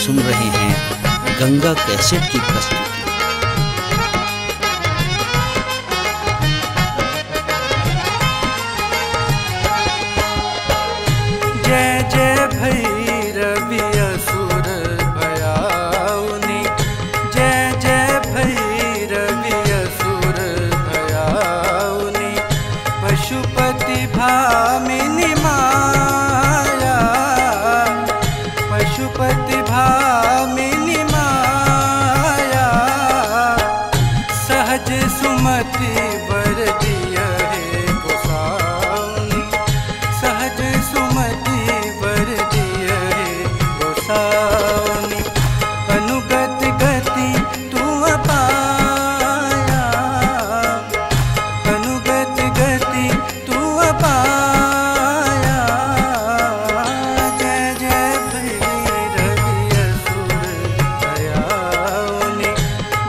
सुन रहे हैं गंगा कैसेट की प्रस्तुति। जय जय भैरवी असुर भयाउनि, जय जय भैरवी असुर भयाउनि, पशुपति भामिनी माया, पशुपति भामिनी माया, सहज सुमति वर दिया है गोसाउनि, सहज सुमति वर दिया है गोसाउनि, अनुगत गति तू पाया, अनुगत गति तू पाया, जय जय भैरवी असुर भयाउनि,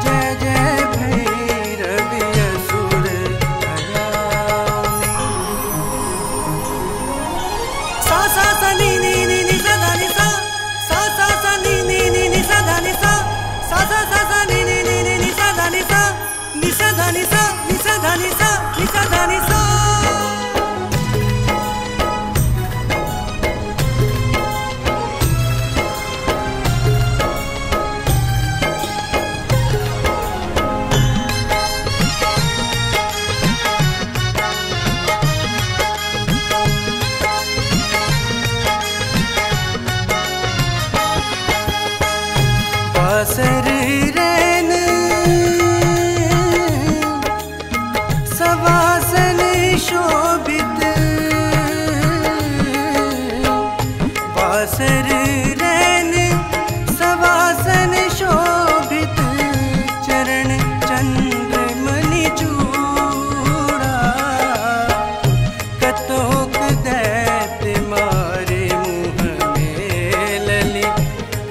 जय जय भैरवी असुर भयाउनि। सा सा सा नी नी नी नी सा धा नी सा, सा सा सा नी नी नी नी सा धा नी सा, सा सा सा सा नी नी नी नी नी सा धा नी सा, नी सा धा नी सा, नी सा धा नी सा, नी सा धा नी सा। बासर रैन सवासन शोभित, बासर रैन सवासन शोभित, चरण चंद्र मणि चूड़ा, कतोक दैत्य मारे मुँह में लली,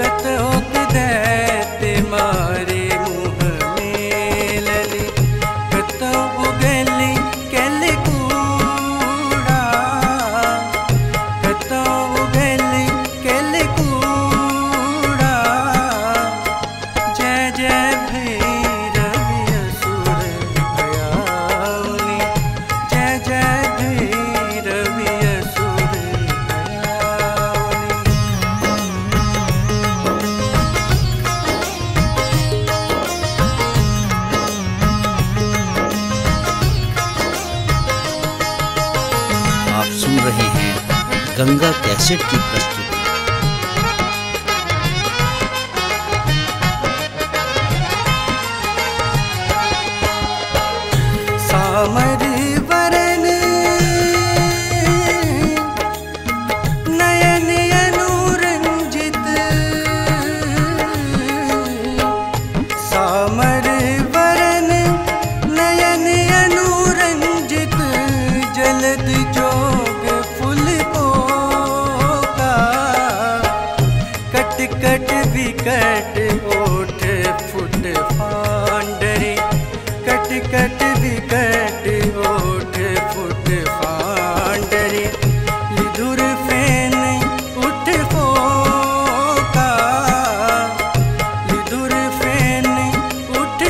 कतोक दैत्य मारे मुँह में लली, कतो उगली कैल कूड़ा, कतो उगली कैल कूड़ा, जय जय भैरवी असुर भयाउनि, जय जय भैरवी असुर भयाउनि। आप सुन रहे हैं गंगा कैसेट की प्रस्तुति। सामर वरन नयन अनुरंजित, सामर वरन नयन अनुरंजित, जलद जोग फुल पोका, कट कट विकट ओठ फुट फांडरी, कट कट विकट ओठ फुट फांडरी, लिधुर फेन उठ फोका, लिधुर फेन उठ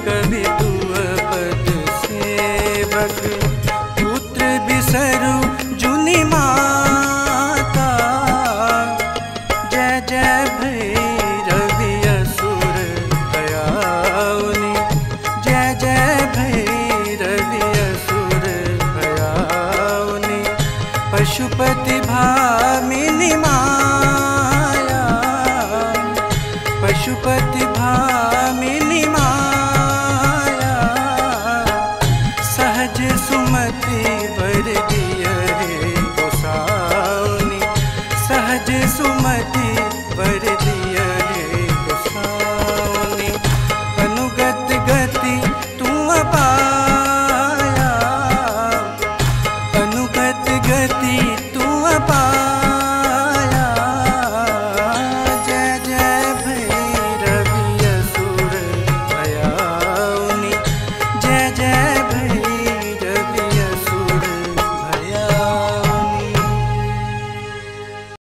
कवि तू पद सेवक पुत्र बिसरु जुनि माता। जय जय भैरवी असुर भयाउनि, जय जय भैरवी असुर भयाउनि। पशुपति भामिनी माया, पशुपति भामिनी माया। सहज सुमति वर दियहि गोसाउनि, सहज सुमति वर दियहि गोसाउनि। अनुगत गति तू पाया, अनुगत गति तू पाया।